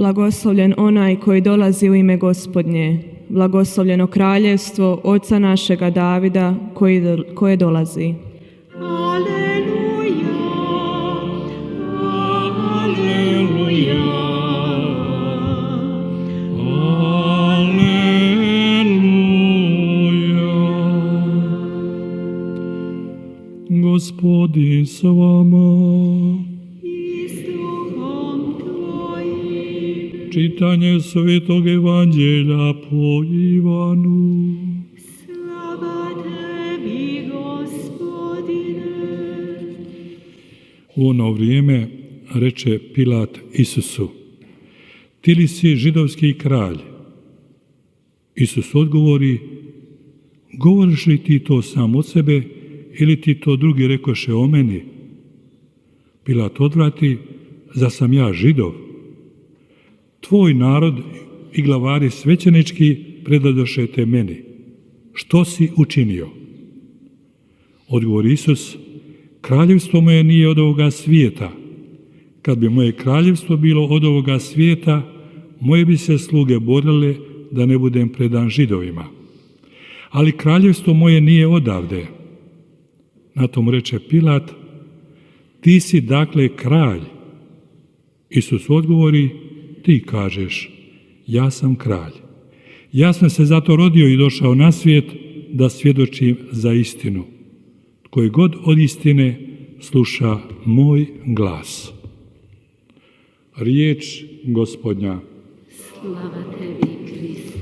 Blagoslovljen onaj koji dolazi u ime Gospodnje, blagoslovljeno kraljevstvo Oca našega Davida koje dolazi. Aleluja, aleluja, aleluja. Gospodin s vama. Čitanje Svetog Evanđelja po Ivanu. slava tebi, Gospodine. U ono vrijeme reče Pilat Isusu: Ti li si židovski kralj? Isus odgovori: Govoriš li ti to sam od sebe ili ti to drugi rekoše o meni? Pilat odvrati: Zar sam ja Židov? Tvoj narod i glavari svećenički predadoše te meni. Što si učinio? Odgovori Isus: Kraljevstvo moje nije od ovoga svijeta. Kad bi moje kraljevstvo bilo od ovoga svijeta, moje bi se sluge borile da ne budem predan Židovima. Ali kraljevstvo moje nije odavde. Na tom reče Pilat: Ti si dakle kralj? Isus odgovori: Ti kažeš, ja sam kralj. Ja sam se zato rodio i došao na svijet da svjedočim za istinu. Tko je god od istine sluša moj glas. Riječ Gospodnja. Slava tebi, Kriste.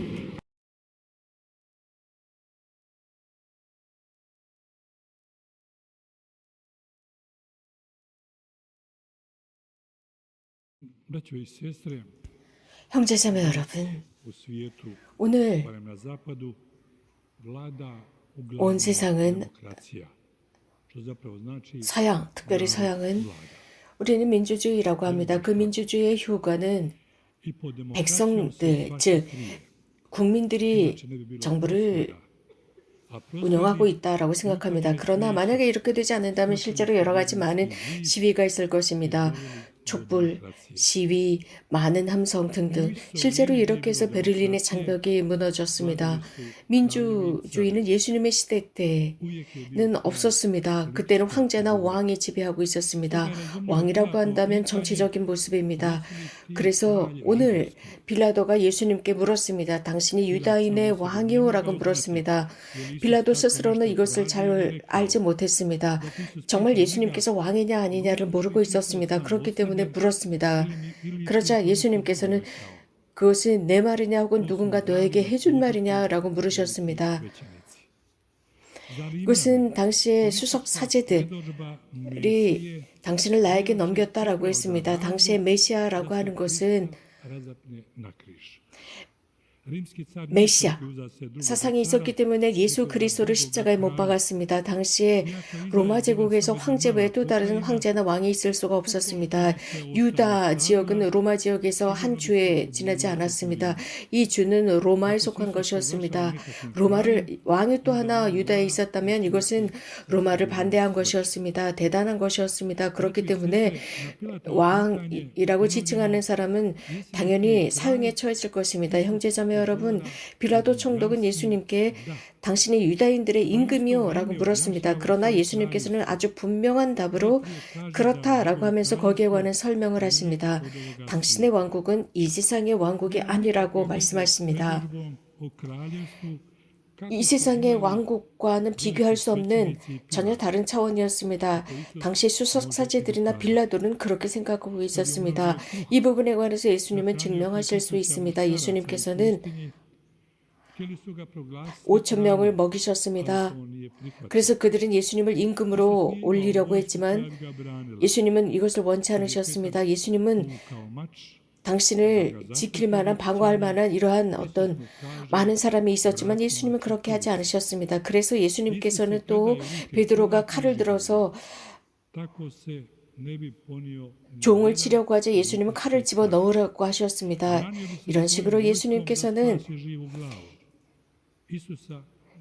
Braćo i sestre, 형제자매 여러분, u svijetu, 오늘 barem na zapadu, vlada 온 uglavnom 세상은 demokracija. Što zapravo znači 서양, 특별히 서양은 우리는 민주주의라고 합니다. 그 민주주의의 효과는 i po demokraciji 백성들, 즉 국민들이 정부를 운영하고 있다라고 생각합니다. 그러나 만약에 이렇게 되지 않는다면 실제로 여러 가지 많은 시위가 있을 것입니다. 촛불, 시위, 많은 함성 등등. 실제로 이렇게 해서 베를린의 장벽이 무너졌습니다. 민주주의는 예수님의 시대 때는 없었습니다. 그때는 황제나 왕이 지배하고 있었습니다. 왕이라고 한다면 정치적인 모습입니다. 그래서 오늘 빌라도가 예수님께 물었습니다. 당신이 유다인의 왕이요? 라고 물었습니다. 빌라도 스스로는 이것을 잘 알지 못했습니다. 정말 예수님께서 왕이냐 아니냐를 모르고 있었습니다. 그렇기 때문에 물었습니다. 그러자 예수님께서는 그것은 내 말이냐 혹은 누군가 너에게 해준 말이냐라고 물으셨습니다. 그것은 당시의 수석 사제들이 당신을 나에게 넘겼다라고 했습니다. 당시의 메시아라고 하는 것은 메시아 사상이 있었기 때문에 예수 그리스도를 십자가에 못 박았습니다. 당시에 로마 제국에서 황제 외에 또 다른 황제나 왕이 있을 수가 없었습니다. 유다 지역은 로마 지역에서 한 주에 지나지 않았습니다. 이 주는 로마에 속한 것이었습니다. 로마를 왕이 또 하나 유다에 있었다면 이것은 로마를 반대한 것이었습니다. 대단한 것이었습니다. 그렇기 때문에 왕이라고 지칭하는 사람은 당연히 사형에 처해질 것입니다. 형제자매 여러분, 빌라도 총독은 예수님께 당신이 유다인들의 임금이요? 라고 물었습니다. 그러나 예수님께서는 아주 분명한 답으로 그렇다라고 하면서 거기에 관한 설명을 하십니다. 당신의 왕국은 이 세상의 왕국이 아니라고 말씀하십니다. 이 세상의 왕국과는 비교할 수 없는 전혀 다른 차원이었습니다. 당시 수석사제들이나 빌라도는 그렇게 생각하고 있었습니다. 이 부분에 관해서 예수님은 증명하실 수 있습니다. 예수님께서는 5천 명을 먹이셨습니다. 그래서 그들은 예수님을 임금으로 올리려고 했지만 예수님은 이것을 원치 않으셨습니다. 예수님은 당신을 지킬 만한, 방어할 만한 이러한 어떤 많은 사람이 있었지만 예수님은 그렇게 하지 않으셨습니다. 그래서 예수님께서는 또 베드로가 칼을 들어서 종을 치려고 하자 예수님은 칼을 집어 넣으라고 하셨습니다. 이런 식으로 예수님께서는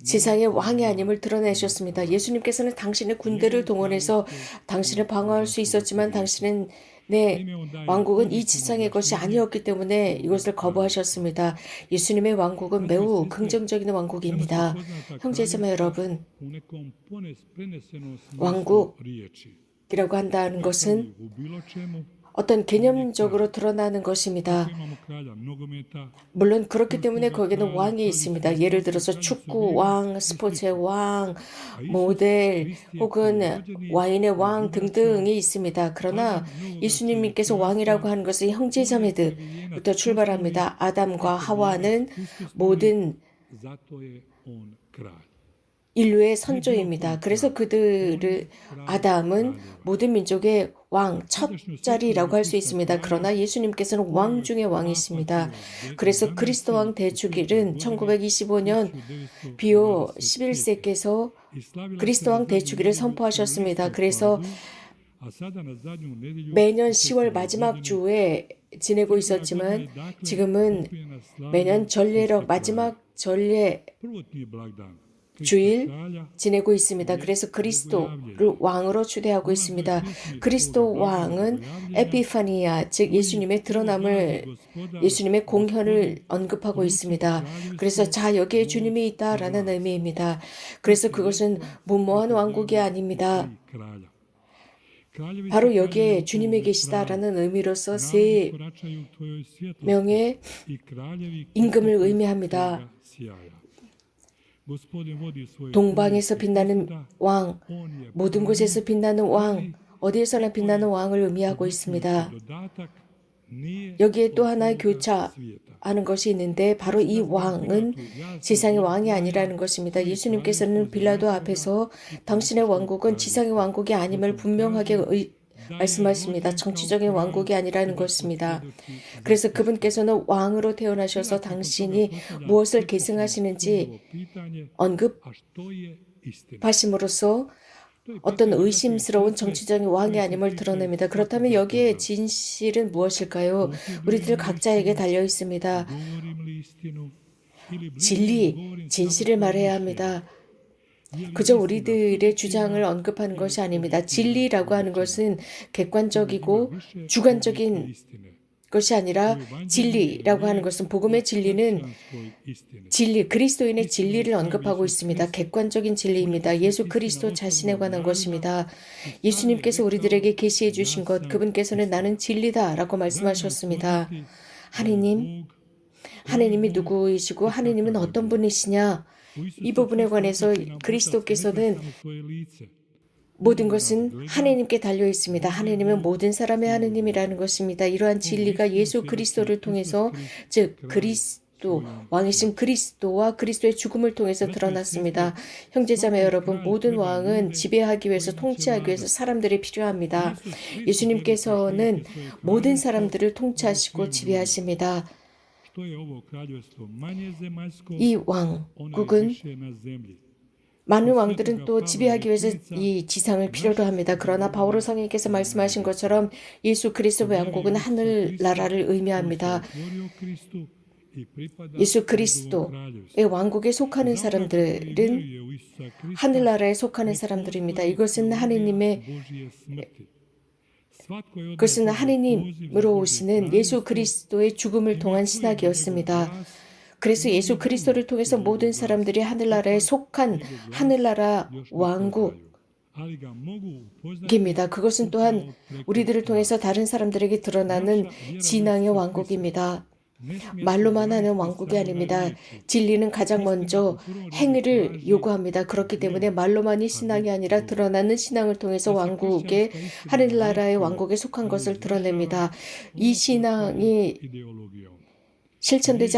세상의 왕이 아님을 드러내셨습니다. 예수님께서는 당신의 군대를 동원해서 당신을 방어할 수 있었지만 당신은 내 왕국은 이 지상의 것이 아니었기 때문에 이것을 거부하셨습니다. 예수님의 왕국은 매우 긍정적인 왕국입니다. 형제자매 여러분, 왕국이라고 한다는 것은 어떤 개념적으로 드러나는 것입니다. 물론 그렇기 때문에 거기에는 왕이 있습니다. 예를 들어서 축구 왕, 스포츠의 왕, 모델 혹은 와인의 왕 등등이 있습니다. 그러나 예수님께서 왕이라고 하는 것은 형제자매들부터 출발합니다. 아담과 하와는 모든 인류의 선조입니다. 그래서 아담은 모든 민족의 왕, 첫 자리라고 할 수 있습니다. 그러나 예수님께서는 왕 중의 왕이십니다. 그래서 그리스도 왕 대축일은 1925년 비오 11세께서 그리스도 왕 대축일을 선포하셨습니다. 그래서 매년 10월 마지막 주에 지내고 있었지만 지금은 매년 전례로 마지막 전례 주일 지내고 있습니다. 그래서 그리스도를 왕으로 추대하고 있습니다. 그리스도 왕은 에피파니아, 즉 예수님의 드러남을, 예수님의 공현을 언급하고 있습니다. 그래서 자, 여기에 주님이 있다라는 의미입니다. 그래서 그것은 무모한 왕국이 아닙니다. 바로 여기에 주님이 계시다라는 의미로서 세 명의 임금을 의미합니다. 동방에서 빛나는 왕, 모든 곳에서 빛나는 왕, 어디에서나 빛나는 왕을 의미하고 있습니다. 여기에 또 하나의 교차하는 것이 있는데 바로 이 왕은 지상의 왕이 아니라는 것입니다. 예수님께서는 빌라도 앞에서 당신의 왕국은 지상의 왕국이 아님을 분명하게 말씀하십니다. 정치적인 왕국이 아니라는 것입니다. 그래서 그분께서는 왕으로 태어나셔서 당신이 무엇을 계승하시는지 언급하심으로써 어떤 의심스러운 정치적인 왕이 아님을 드러냅니다. 그렇다면 여기에 진실은 무엇일까요? 우리들 각자에게 달려 있습니다. 진실을 말해야 합니다. 그저 우리들의 주장을 언급하는 것이 아닙니다. 진리라고 하는 것은 객관적이고 주관적인 것이 아니라 진리라고 하는 것은 복음의 진리는 그리스도인의 진리를 언급하고 있습니다. 객관적인 진리입니다. 예수 그리스도 자신에 관한 것입니다. 예수님께서 우리들에게 계시해 주신 것, 그분께서는 나는 진리다라고 말씀하셨습니다. 하느님이 누구이시고 하느님은 어떤 분이시냐? 이 부분에 관해서 그리스도께서는 모든 것은 하느님께 달려 있습니다. 하느님은 모든 사람의 하느님이라는 것입니다. 이러한 진리가 예수 그리스도를 통해서, 즉 그리스도 왕이신 그리스도와 그리스도의 죽음을 통해서 드러났습니다. 형제자매 여러분, 모든 왕은 지배하기 위해서, 통치하기 위해서 사람들이 필요합니다. 예수님께서는 모든 사람들을 통치하시고 지배하십니다. 이 왕국은 많은 왕들은 또 지배하기 위해서 이 지상을 필요로 합니다. 그러나 바오로 성령께서 말씀하신 것처럼 예수 그리스도의 왕국은 하늘나라를 의미합니다. 예수 그리스도의 왕국에 속하는 사람들은 하늘나라에 속하는 사람들입니다. 그것은 하느님으로 오시는 예수 그리스도의 죽음을 통한 신학이었습니다. 그래서 예수 그리스도를 통해서 모든 사람들이 하늘나라에 속한 하늘나라 왕국입니다. 그것은 또한 우리들을 통해서 다른 사람들에게 드러나는 진앙의 왕국입니다. 말로만 하는 왕국이 아닙니다. 진리는 가장 먼저 행위를 요구합니다. 그렇기 때문에 말로만이 신앙이 아니라 드러나는 신앙을 통해서 왕국의 하늘나라의 왕국에 속한 것을 드러냅니다. 이 신앙이 실천되지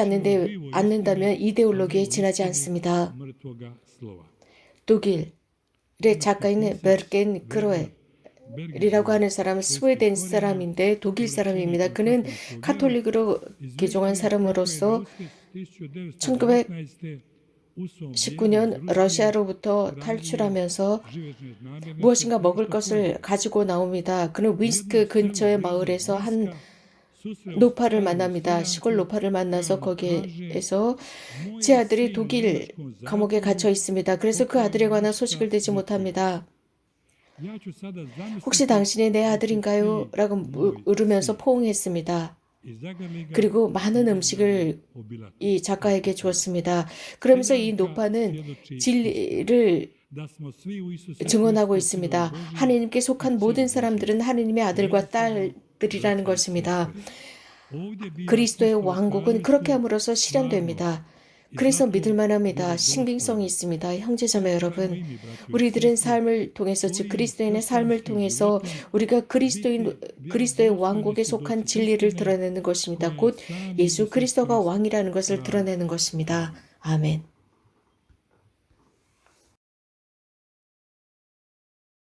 않는다면 이데올로기에 지나지 않습니다. 독일의 작가인 베르겐 크로엘이라고 하는 사람은 스웨덴 사람인데 독일 사람입니다. 그는 카톨릭으로 개종한 사람으로서 1919년 러시아로부터 탈출하면서 무엇인가 먹을 것을 가지고 나옵니다. 그는 윈스크 근처의 마을에서 한 노파를 만납니다. 시골 노파를 만나서 거기에서 제 아들이 독일 감옥에 갇혀 있습니다. 그래서 그 아들에 관한 소식을 듣지 못합니다. 혹시 당신이 내 아들인가요? 라고 물으면서 포옹했습니다. 그리고 많은 음식을 이 작가에게 주었습니다. 그러면서 이 노파는 진리를 증언하고 있습니다. 하나님께 속한 모든 사람들은 하나님의 아들과 딸들이라는 것입니다. 그리스도의 왕국은 그렇게 함으로써 실현됩니다. 그래서 믿을만합니다. 신빙성이 있습니다. 형제자매 여러분, 우리들은 삶을 통해서, 즉 그리스도인의 삶을 통해서 우리가 그리스도의 왕국에 속한 진리를 드러내는 것입니다. 곧 예수 그리스도가 왕이라는 것을 드러내는 것입니다. 아멘.